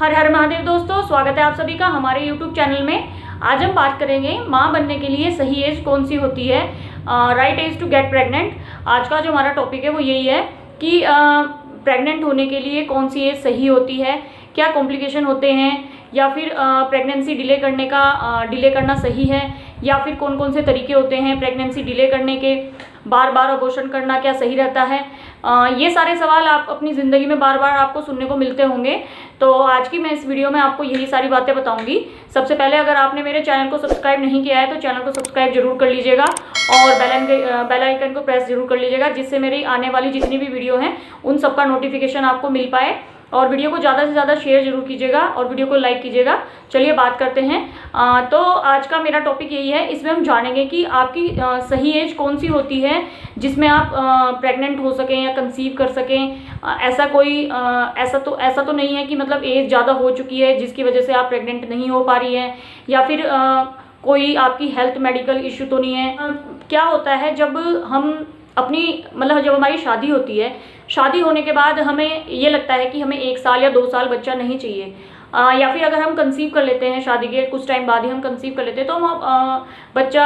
हर हर महादेव दोस्तों, स्वागत है आप सभी का हमारे YouTube चैनल में। आज हम बात करेंगे माँ बनने के लिए सही एज कौन सी होती है, right age to get pregnant. आज का जो हमारा टॉपिक है वो यही है कि प्रेग्नेंट होने के लिए कौन सी एज सही होती है, क्या कॉम्प्लिकेशन होते हैं, या फिर प्रेगनेंसी डिले करना सही है, या फिर कौन कौन से तरीके होते हैं प्रेगनेंसी डिले करने के, बार बार अबॉर्शन करना क्या सही रहता है। ये सारे सवाल आप अपनी ज़िंदगी में बार बार आपको सुनने को मिलते होंगे। तो आज की मैं इस वीडियो में आपको यही सारी बातें बताऊंगी। सबसे पहले अगर आपने मेरे चैनल को सब्सक्राइब नहीं किया है तो चैनल को सब्सक्राइब जरूर कर लीजिएगा और बेल आइकन को प्रेस जरूर कर लीजिएगा, जिससे मेरी आने वाली जितनी भी वीडियो हैं उन सबका नोटिफिकेशन आपको मिल पाए। और वीडियो को ज़्यादा से ज़्यादा शेयर जरूर कीजिएगा और वीडियो को लाइक कीजिएगा। चलिए बात करते हैं। तो आज का मेरा टॉपिक यही है, इसमें हम जानेंगे कि आपकी सही एज कौन सी होती है जिसमें आप प्रेग्नेंट हो सकें या कंसीव कर सकें। ऐसा तो नहीं है कि मतलब एज ज़्यादा हो चुकी है जिसकी वजह से आप प्रेग्नेंट नहीं हो पा रही हैं, या फिर कोई आपकी हेल्थ मेडिकल इश्यू तो नहीं है। क्या होता है जब हमारी शादी होती है, शादी होने के बाद हमें ये लगता है कि हमें 1 साल या 2 साल बच्चा नहीं चाहिए, या फिर अगर हम कंसीव कर लेते हैं शादी के कुछ टाइम बाद ही हम कंसीव कर लेते हैं तो हम बच्चा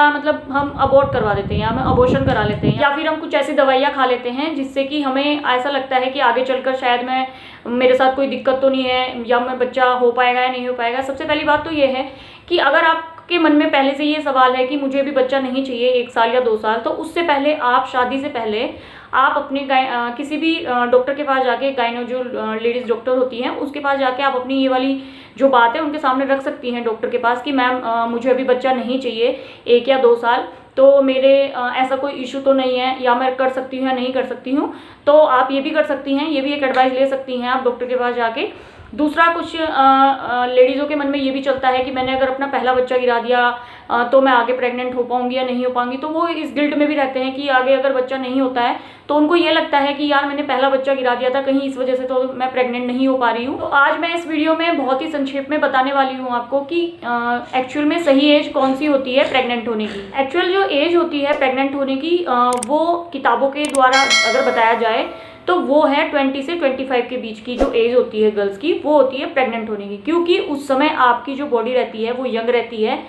हम अबॉर्ट करवा देते हैं या हम अबॉर्शन करा लेते हैं, या फिर हम कुछ ऐसी दवाइयाँ खा लेते हैं जिससे कि हमें ऐसा लगता है कि आगे चलकर शायद मेरे साथ कोई दिक्कत तो नहीं है, या मैं बच्चा हो पाएगा या नहीं हो पाएगा। सबसे पहली बात तो ये है कि अगर आपके मन में पहले से ये सवाल है कि मुझे भी बच्चा नहीं चाहिए 1 साल या 2 साल, तो उससे पहले आप शादी से पहले आप अपने किसी भी डॉक्टर के पास जाके, जो लेडीज़ डॉक्टर होती हैं उसके पास जाके आप अपनी ये वाली जो बात है उनके सामने रख सकती हैं डॉक्टर के पास कि मैम मुझे अभी बच्चा नहीं चाहिए 1 या 2 साल, तो मेरे ऐसा कोई इशू तो नहीं है, या मैं कर सकती हूँ या नहीं कर सकती हूँ। तो आप ये भी कर सकती हैं, ये भी एक एडवाइस ले सकती हैं आप डॉक्टर के पास जाके। दूसरा, कुछ लेडीज़ों के मन में ये भी चलता है कि मैंने अगर अपना पहला बच्चा गिरा दिया तो मैं आगे प्रेग्नेंट हो पाऊंगी या नहीं हो पाऊंगी, तो वो इस गिल्ट में भी रहते हैं कि आगे अगर बच्चा नहीं होता है तो उनको ये लगता है कि यार मैंने पहला बच्चा गिरा दिया था, कहीं इस वजह से तो मैं प्रेग्नेंट नहीं हो पा रही हूँ। तो आज मैं इस वीडियो में बहुत ही संक्षेप में बताने वाली हूँ आपको कि एक्चुअल में सही एज कौन सी होती है प्रेग्नेंट होने की। एक्चुअल जो एज होती है प्रेग्नेंट होने की वो किताबों के द्वारा अगर बताया जाए तो वो है 20 से 25 के बीच की जो एज होती है गर्ल्स की, वो होती है प्रेग्नेंट होने की। क्योंकि उस समय आपकी जो बॉडी रहती है वो यंग रहती है,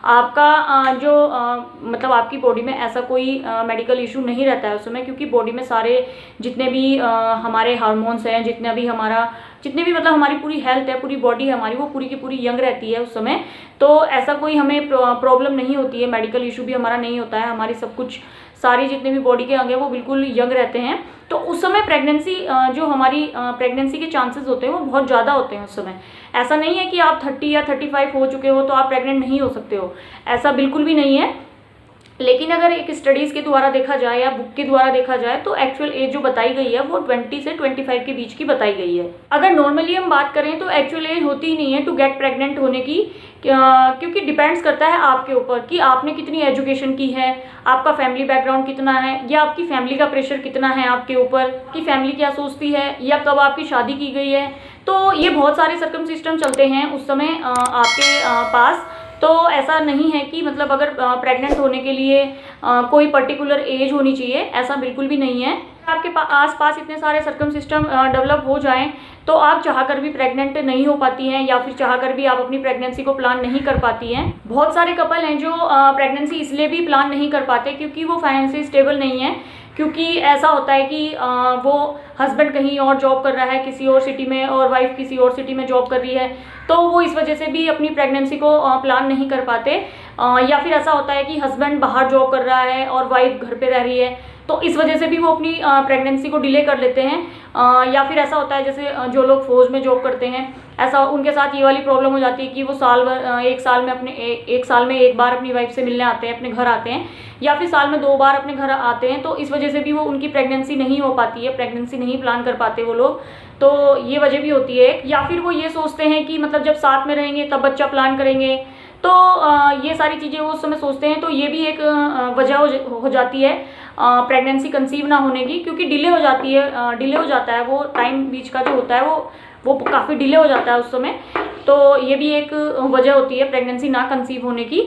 आपका मतलब आपकी बॉडी में ऐसा कोई मेडिकल इशू नहीं रहता है उस समय, क्योंकि बॉडी में सारे जितने भी हमारे हार्मोन्स हैं, जितने भी मतलब हमारी पूरी हेल्थ है, पूरी बॉडी है हमारी, वो पूरी की पूरी यंग रहती है उस समय। तो ऐसा कोई हमें प्रॉब्लम नहीं होती है, मेडिकल इशू भी हमारा नहीं होता है, हमारी सब कुछ सारी जितने भी बॉडी के अंग हैं वो बिल्कुल यंग रहते हैं। तो उस समय प्रेगनेंसी जो हमारी प्रेगनेंसी के चांसेस होते हैं वो बहुत ज़्यादा होते हैं उस समय। ऐसा नहीं है कि आप 30 या 35 हो चुके हो तो आप प्रेग्नेंट नहीं हो सकते हो, ऐसा बिल्कुल भी नहीं है। लेकिन अगर एक स्टडीज़ के द्वारा देखा जाए या बुक के द्वारा देखा जाए तो एक्चुअल एज जो बताई गई है वो 20 से 25 के बीच की बताई गई है। अगर नॉर्मली हम बात करें तो एक्चुअल एज होती ही नहीं है टू गेट प्रेग्नेंट होने की, क्योंकि डिपेंड्स करता है आपके ऊपर कि आपने कितनी एजुकेशन की है, आपका फैमिली बैकग्राउंड कितना है, या आपकी फैमिली का प्रेशर कितना है आपके ऊपर, कि फैमिली क्या सोचती है, या कब आपकी शादी की गई है। तो ये बहुत सारे सर्कमस्टेंसेस चलते हैं उस समय आपके पास। तो ऐसा नहीं है कि मतलब अगर प्रेग्नेंट होने के लिए कोई पर्टिकुलर एज होनी चाहिए, ऐसा बिल्कुल भी नहीं है। आपके आसपास इतने सारे सर्कमस्टेंसेस डेवलप हो जाएं तो आप चाहकर भी प्रेग्नेंट नहीं हो पाती हैं, या फिर चाहकर भी आप अपनी प्रेगनेंसी को प्लान नहीं कर पाती हैं। बहुत सारे कपल हैं जो प्रेगनेंसी इसलिए भी प्लान नहीं कर पाते क्योंकि वो फाइनेंशियली स्टेबल नहीं है। क्योंकि ऐसा होता है कि वो हस्बैंड कहीं और जॉब कर रहा है किसी और सिटी में, और वाइफ किसी और सिटी में जॉब कर रही है, तो वो इस वजह से भी अपनी प्रेगनेंसी को प्लान नहीं कर पाते। या फिर ऐसा होता है कि हस्बैंड बाहर जॉब कर रहा है और वाइफ घर पे रह रही है, तो इस वजह से भी वो अपनी प्रेगनेंसी को डिले कर लेते हैं। या फिर ऐसा होता है जैसे जो लोग फौज में जॉब करते हैं, ऐसा उनके साथ ये वाली प्रॉब्लम हो जाती है कि वो एक साल में एक बार अपनी वाइफ से मिलने आते हैं, अपने घर आते हैं, या फिर साल में 2 बार अपने घर आते हैं। तो इस वजह से भी वो उनकी प्रेगनेंसी नहीं हो पाती है, प्रेगनेंसी नहीं प्लान कर पाते वो लोग। तो ये वजह भी होती है। या फिर वो ये सोचते हैं कि मतलब जब साथ में रहेंगे तब बच्चा प्लान करेंगे, तो ये सारी चीज़ें वो उस समय सोचते हैं। तो ये भी एक वजह हो जाती है प्रेगनेंसी कंसीव ना होने की, क्योंकि डिले हो जाता है वो टाइम बीच का जो होता है वो काफ़ी डिले हो जाता है उस समय। तो ये भी एक वजह होती है प्रेगनेंसी ना कंसीव होने की।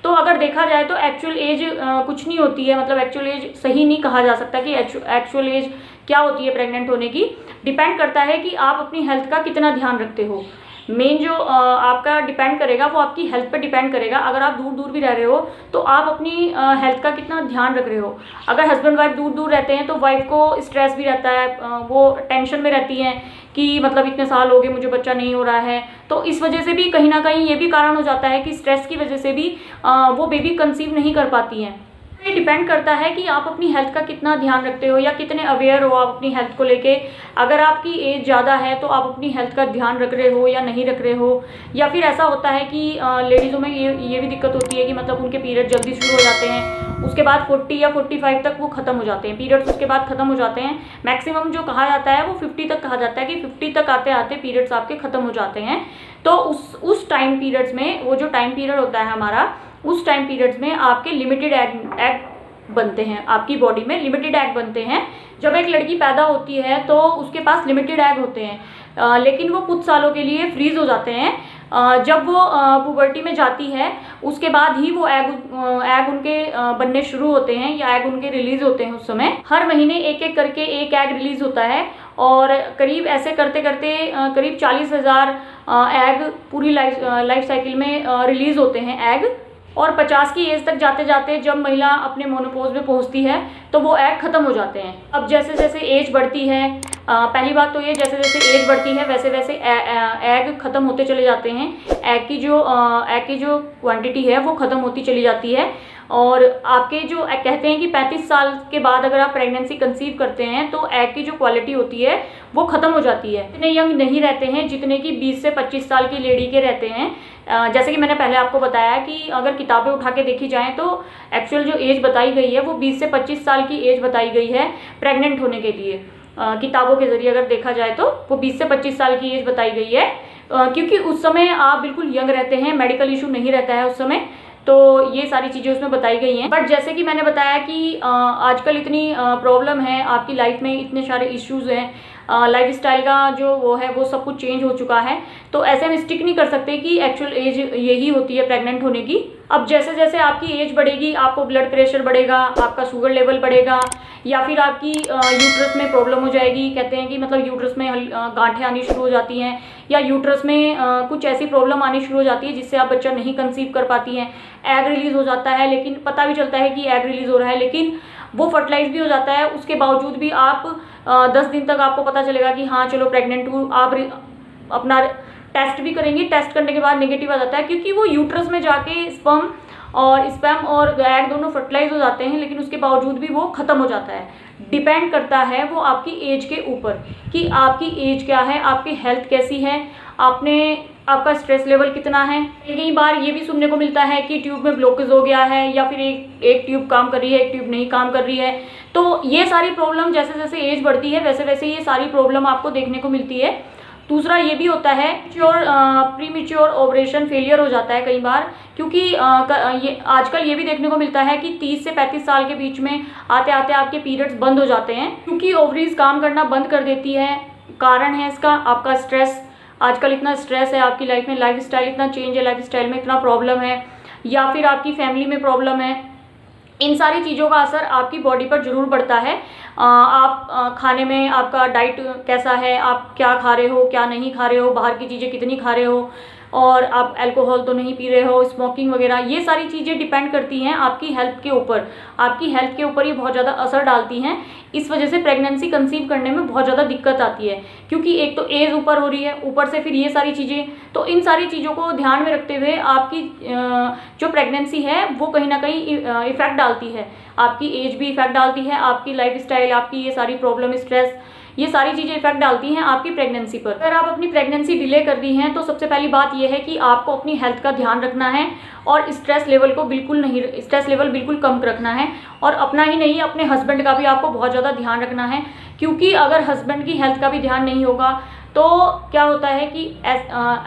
तो अगर देखा जाए तो एक्चुअल एज कुछ नहीं होती है, मतलब एक्चुअल एज सही नहीं कहा जा सकता कि एक्चुअल एज क्या होती है प्रेग्नेंट होने की। डिपेंड करता है कि आप अपनी हेल्थ का कितना ध्यान रखते हो। मेन जो आपका डिपेंड करेगा वो आपकी हेल्थ पे डिपेंड करेगा। अगर आप दूर दूर भी रह रहे हो तो आप अपनी हेल्थ का कितना ध्यान रख रहे हो। अगर हस्बैंड वाइफ दूर दूर रहते हैं तो वाइफ को स्ट्रेस भी रहता है, वो टेंशन में रहती हैं कि मतलब इतने साल हो गए मुझे बच्चा नहीं हो रहा है। तो इस वजह से भी कहीं ना कहीं ये भी कारण हो जाता है कि स्ट्रेस की वजह से भी वो बेबी कंसीव नहीं कर पाती हैं। ये डिपेंड करता है कि आप अपनी हेल्थ का कितना ध्यान रखते हो या कितने अवेयर हो आप अपनी हेल्थ को लेके। अगर आपकी एज ज़्यादा है तो आप अपनी हेल्थ का ध्यान रख रहे हो या नहीं रख रहे हो। या फिर ऐसा होता है कि लेडीज़ों में ये भी दिक्कत होती है कि मतलब उनके पीरियड जल्दी शुरू हो जाते हैं, उसके बाद 40 या 45 तक वो ख़त्म हो जाते हैं पीरियड्स, उसके बाद ख़त्म हो जाते हैं। मैक्सिमम जो कहा जाता है वो 50 तक कहा जाता है कि 50 तक आते आते पीरियड्स आपके ख़त्म हो जाते हैं। तो उस टाइम पीरियड्स में, वो जो टाइम पीरियड होता है हमारा, उस टाइम पीरियड्स में आपके लिमिटेड एग बनते हैं, आपकी बॉडी में लिमिटेड एग बनते हैं। जब एक लड़की पैदा होती है तो उसके पास लिमिटेड एग होते हैं, लेकिन वो कुछ सालों के लिए फ्रीज हो जाते हैं। जब वो पुबर्टी में जाती है उसके बाद ही वो एग उनके बनने शुरू होते हैं या एग उनके रिलीज होते हैं। उस समय हर महीने एक एक करके एक एग रिलीज होता है और करीब ऐसे करते करते करीब 40,000 एग पूरी लाइफ साइकिल में रिलीज होते हैं एग। और 50 की एज तक जाते जाते जब महिला अपने मोनोपोज में पहुंचती है तो वो एग खत्म हो जाते हैं। अब जैसे जैसे एज बढ़ती है, पहली बात तो ये, जैसे जैसे एज बढ़ती है वैसे वैसे एग खत्म होते चले जाते हैं। एग की जो क्वांटिटी है वो खत्म होती चली जाती है। और आपके जो कहते हैं कि 35 साल के बाद अगर आप प्रेगनेंसी कंसीव करते हैं तो एग की जो क्वालिटी होती है वो ख़त्म हो जाती है। इतने यंग नहीं रहते हैं जितने कि 20 से 25 साल की लेडी के रहते हैं। जैसे कि मैंने पहले आपको बताया कि अगर किताबें उठा के देखी जाएँ तो एक्चुअल जो एज बताई गई है वो 20 से 25 साल की एज बताई गई है प्रेग्नेंट होने के लिए। किताबों के ज़रिए अगर देखा जाए तो वो 20 से 25 साल की एज बताई गई है, क्योंकि उस समय आप बिल्कुल यंग रहते हैं, मेडिकल इशू नहीं रहता है उस समय। तो ये सारी चीज़ें उसमें बताई गई हैं। बट जैसे कि मैंने बताया कि आजकल इतनी प्रॉब्लम है आपकी लाइफ में, इतने सारे इश्यूज़ हैं, लाइफ स्टाइल का जो वो है वो सब कुछ चेंज हो चुका है। तो ऐसे हम स्टिक नहीं कर सकते कि एक्चुअल एज यही होती है प्रेग्नेंट होने की। अब जैसे जैसे आपकी एज बढ़ेगी आपको ब्लड प्रेशर बढ़ेगा, आपका शुगर लेवल बढ़ेगा, या फिर आपकी यूट्रस में प्रॉब्लम हो जाएगी। कहते हैं कि मतलब यूट्रस में गांठें आनी शुरू हो जाती हैं, या यूट्रस में कुछ ऐसी प्रॉब्लम आनी शुरू हो जाती है जिससे आप बच्चा नहीं कंसीव कर पाती हैं। एग रिलीज़ हो जाता है, लेकिन पता भी चलता है कि एग रिलीज़ हो रहा है, लेकिन वो फर्टिलाइज भी हो जाता है। उसके बावजूद भी आप 10 दिन तक आपको पता चलेगा कि हाँ चलो प्रेग्नेंट हूँ। आप अपना टेस्ट भी करेंगे, टेस्ट करने के बाद नेगेटिव आ जाता है, क्योंकि वो यूट्रस में जाके स्पर्म और एग दोनों फर्टिलाइज हो जाते हैं, लेकिन उसके बावजूद भी वो ख़त्म हो जाता है। डिपेंड करता है वो आपकी एज के ऊपर कि आपकी एज क्या है, आपकी हेल्थ कैसी है, आपका स्ट्रेस लेवल कितना है। कई बार ये भी सुनने को मिलता है कि ट्यूब में ब्लॉकेज हो गया है, या फिर एक ट्यूब काम कर रही है, एक ट्यूब नहीं काम कर रही है। तो ये सारी प्रॉब्लम जैसे जैसे एज बढ़ती है वैसे वैसे ये सारी प्रॉब्लम आपको देखने को मिलती है। दूसरा ये भी होता है प्रीमेच्योर ओवुलेशन फेलियर हो जाता है कई बार, क्योंकि ये आजकल ये भी देखने को मिलता है कि 30 से 35 साल के बीच में आते आते आपके पीरियड्स बंद हो जाते हैं, क्योंकि ओवरीज काम करना बंद कर देती है। कारण है इसका आपका स्ट्रेस। आजकल इतना स्ट्रेस है आपकी लाइफ में, लाइफ स्टाइल इतना चेंज है, लाइफ स्टाइल में इतना प्रॉब्लम है, या फिर आपकी फैमिली में प्रॉब्लम है। इन सारी चीज़ों का असर आपकी बॉडी पर ज़रूर पड़ता है। आप खाने में आपका डाइट कैसा है, आप क्या खा रहे हो, क्या नहीं खा रहे हो, बाहर की चीज़ें कितनी खा रहे हो, और आप अल्कोहल तो नहीं पी रहे हो, स्मोकिंग वगैरह, ये सारी चीज़ें डिपेंड करती हैं आपकी हेल्थ के ऊपर। आपकी हेल्थ के ऊपर ये बहुत ज़्यादा असर डालती हैं। इस वजह से प्रेगनेंसी कंसीव करने में बहुत ज़्यादा दिक्कत आती है, क्योंकि एक तो एज ऊपर हो रही है, ऊपर से फिर ये सारी चीज़ें। तो इन सारी चीज़ों को ध्यान में रखते हुए आपकी जो प्रेगनेंसी है वो कहीं ना कहीं इफ़ेक्ट डालती है। आपकी एज भी इफ़ेक्ट डालती है, आपकी लाइफ स्टाइल, आपकी ये सारी प्रॉब्लम, स्ट्रेस, ये सारी चीज़ें इफेक्ट डालती हैं आपकी प्रेगनेंसी पर। अगर आप अपनी प्रेगनेंसी डिले कर दी हैं तो सबसे पहली बात यह है कि आपको अपनी हेल्थ का ध्यान रखना है, और स्ट्रेस लेवल बिल्कुल कम रखना है। और अपना ही नहीं, अपने हस्बैंड का भी आपको बहुत ज़्यादा ध्यान रखना है, क्योंकि अगर हस्बैंड की हेल्थ का भी ध्यान नहीं होगा तो क्या होता है कि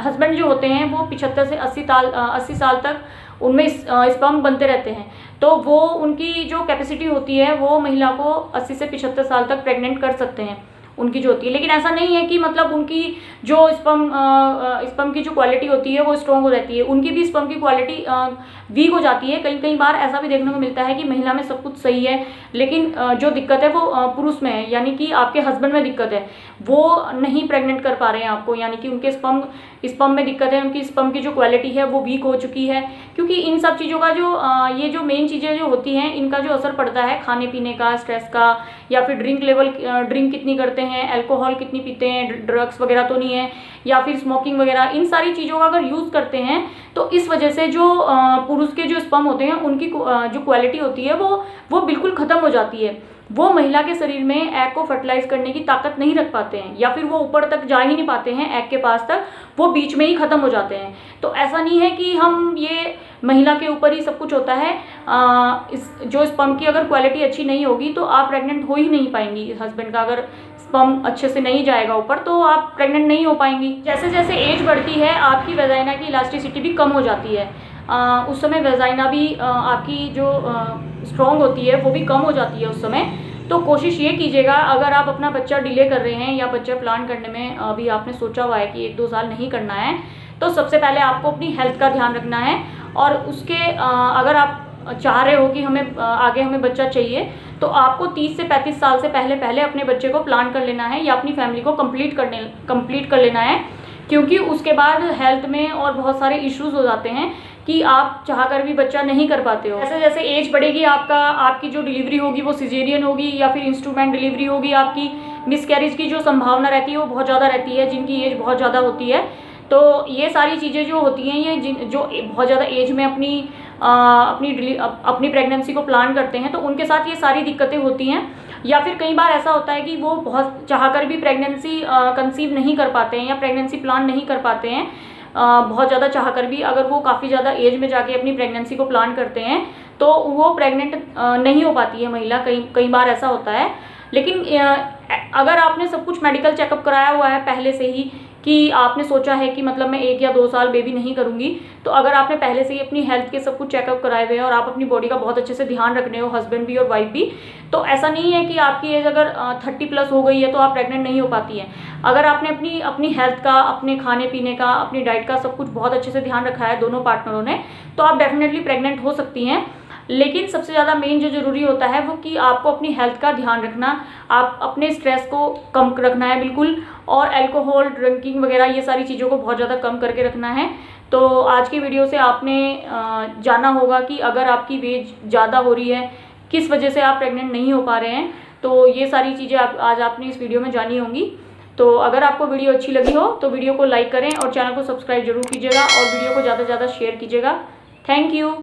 हस्बैंड जो होते हैं वो 75 से 80 साल तक उनमें स्पर्म बनते रहते हैं। तो वो उनकी जो कैपेसिटी होती है वो महिला को 80 से 75 साल तक प्रेग्नेंट कर सकते हैं। उनकी जो होती है। लेकिन ऐसा नहीं है कि मतलब उनकी जो स्पर्म की जो क्वालिटी होती है वो स्ट्रॉन्ग हो जाती है, उनकी भी स्पर्म की क्वालिटी वीक हो जाती है। कई बार ऐसा भी देखने को मिलता है कि महिला में सब कुछ सही है, लेकिन जो दिक्कत है वो पुरुष में है, यानी कि आपके हस्बैंड में दिक्कत है, वो नहीं प्रेग्नेंट कर पा रहे हैं आपको, यानी कि उनके स्पर्म में दिक्कत है, उनकी स्पर्म की जो क्वालिटी है वो वीक हो चुकी है। क्योंकि इन सब चीज़ों का जो ये जो मेन चीज़ें जो होती हैं, इनका जो असर पड़ता है खाने पीने का, स्ट्रेस का, या फिर ड्रिंक कितनी करते हैं, अल्कोहल कितनी पीते हैं, ड्रग्स वगैरह तो नहीं है, या फिर स्मोकिंग वगैरह, इन सारी चीज़ों का अगर यूज़ करते हैं तो इस वजह से जो पुरुष के जो स्पर्म होते हैं उनकी जो क्वालिटी होती है वो बिल्कुल ख़त्म हो जाती है। वो महिला के शरीर में एग को फर्टिलाइज करने की ताकत नहीं रख पाते हैं, या फिर वो ऊपर तक जा ही नहीं पाते हैं एग के पास तक, वो बीच में ही ख़त्म हो जाते हैं। तो ऐसा नहीं है कि हम ये महिला के ऊपर ही सब कुछ होता है। जो स्पर्म की अगर क्वालिटी अच्छी नहीं होगी तो आप प्रेग्नेंट हो ही नहीं पाएंगी। हस्बैंड का अगर स्पर्म अच्छे से नहीं जाएगा ऊपर तो आप प्रेग्नेंट नहीं हो पाएंगी। जैसे जैसे एज बढ़ती है आपकी वेजाइना की इलास्टिसिटी भी कम हो जाती है, उस समय वेजाइना भी आपकी जो स्ट्रॉन्ग होती है वो भी कम हो जाती है उस समय। तो कोशिश ये कीजिएगा, अगर आप अपना बच्चा डिले कर रहे हैं या बच्चा प्लान करने में अभी आपने सोचा हुआ है कि 1-2 साल नहीं करना है, तो सबसे पहले आपको अपनी हेल्थ का ध्यान रखना है। और उसके अगर आप चाह रहे हो कि आगे हमें बच्चा चाहिए, तो आपको 30 से 35 साल से पहले अपने बच्चे को प्लान कर लेना है या अपनी फैमिली को कंप्लीट कर लेना है। क्योंकि उसके बाद हेल्थ में और बहुत सारे इश्यूज़ हो जाते हैं कि आप चाहकर भी बच्चा नहीं कर पाते हो। जैसे जैसे एज बढ़ेगी आपकी जो डिलीवरी होगी वो सिजेरियन होगी या फिर इंस्ट्रूमेंट डिलीवरी होगी, आपकी मिसकैरेज की जो संभावना रहती है वो बहुत ज़्यादा रहती है जिनकी एज बहुत ज़्यादा होती है। तो ये सारी चीज़ें जो होती हैं, ये जो बहुत ज़्यादा एज में अपनी प्रेगनेंसी को प्लान करते हैं, तो उनके साथ ये सारी दिक्कतें होती हैं। या फिर कई बार ऐसा होता है कि वो बहुत चाहकर भी प्रेगनेंसी कंसीव नहीं कर पाते हैं या प्रेगनेंसी प्लान नहीं कर पाते हैं। बहुत ज़्यादा चाहकर भी अगर वो काफ़ी ज़्यादा एज में जाके अपनी प्रेगनेंसी को प्लान करते हैं तो वो प्रेग्नेंट नहीं हो पाती है महिला, कई बार ऐसा होता है। लेकिन अगर आपने सब कुछ मेडिकल चेकअप कराया हुआ है पहले से ही कि आपने सोचा है कि मतलब मैं 1 या 2 साल बेबी नहीं करूंगी, तो अगर आपने पहले से ही अपनी हेल्थ के सब कुछ चेकअप कराए हुए हैं और आप अपनी बॉडी का बहुत अच्छे से ध्यान रख रहे हो, हस्बैंड भी और वाइफ भी, तो ऐसा नहीं है कि आपकी एज अगर 30+ हो गई है तो आप प्रेग्नेंट नहीं हो पाती हैं। अगर आपने अपनी हेल्थ का, अपने खाने पीने का, अपनी डाइट का सब कुछ बहुत अच्छे से ध्यान रखा है दोनों पार्टनरों ने, तो आप डेफिनेटली प्रेग्नेंट हो सकती हैं। लेकिन सबसे ज़्यादा मेन जो ज़रूरी होता है वो कि आपको अपनी हेल्थ का ध्यान रखना, आप अपने स्ट्रेस को कम रखना है बिल्कुल, और अल्कोहल, ड्रिंकिंग वगैरह ये सारी चीज़ों को बहुत ज़्यादा कम करके रखना है। तो आज की वीडियो से आपने जाना होगा कि अगर आपकी वेज ज़्यादा हो रही है, किस वजह से आप प्रेग्नेंट नहीं हो पा रहे हैं, तो ये सारी चीज़ें आज आपने इस वीडियो में जानी होंगी। तो अगर आपको वीडियो अच्छी लगी हो तो वीडियो को लाइक करें और चैनल को सब्सक्राइब जरूर कीजिएगा और वीडियो को ज़्यादा से ज़्यादा शेयर कीजिएगा। Thank you.